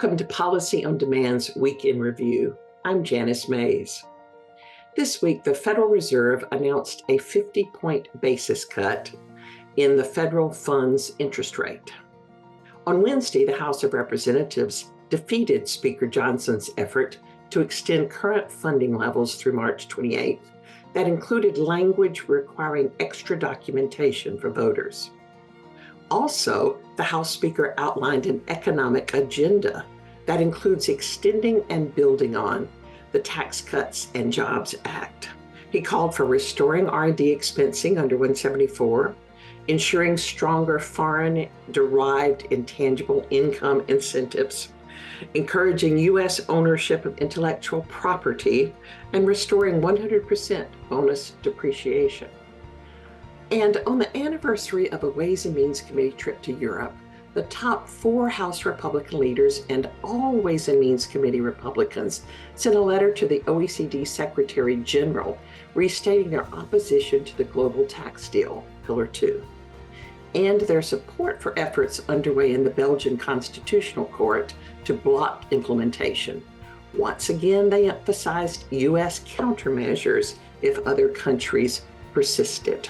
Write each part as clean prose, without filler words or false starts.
Welcome to Policy on Demand's Week in Review. I'm Janice Mays. This week, the Federal Reserve announced a 50-point basis cut in the federal funds interest rate. On Wednesday, the House of Representatives defeated Speaker Johnson's effort to extend current funding levels through March 28th that included language requiring extra documentation for voters. Also, the House Speaker outlined an economic agenda that includes extending and building on the Tax Cuts and Jobs Act. He called for restoring R&D expensing under 174, ensuring stronger foreign-derived intangible income incentives, encouraging U.S. ownership of intellectual property, and restoring 100% bonus depreciation. And on the anniversary of a Ways and Means Committee trip to Europe, the top 4 House Republican leaders and all Ways and Means Committee Republicans sent a letter to the OECD Secretary General restating their opposition to the global tax deal, Pillar 2, and their support for efforts underway in the Belgian Constitutional Court to block implementation. Once again, they emphasized U.S. countermeasures if other countries persisted.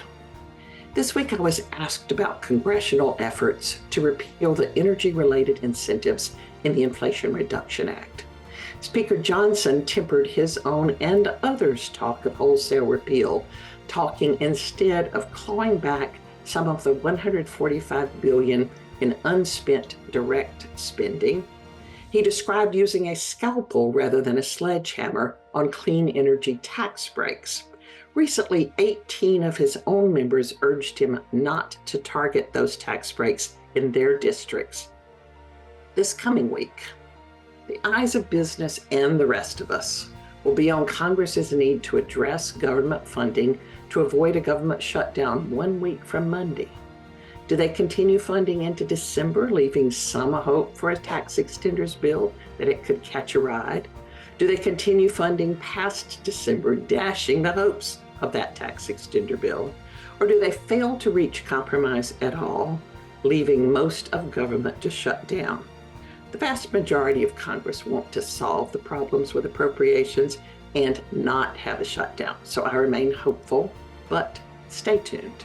This week, I was asked about congressional efforts to repeal the energy-related incentives in the Inflation Reduction Act. Speaker Johnson tempered his own and others' talk of wholesale repeal, talking instead of clawing back some of the $145 billion in unspent direct spending. He described using a scalpel rather than a sledgehammer on clean energy tax breaks. Recently, 18 of his own members urged him not to target those tax breaks in their districts. This coming week, the eyes of business and the rest of us will be on Congress's need to address government funding to avoid a government shutdown 1 week from Monday. Do they continue funding into December, leaving some hope for a tax extenders bill that it could catch a ride? Do they continue funding past December, dashing the hopes of that tax extender bill? Or do they fail to reach compromise at all, leaving most of government to shut down? The vast majority of Congress want to solve the problems with appropriations and not have a shutdown. So I remain hopeful, but stay tuned.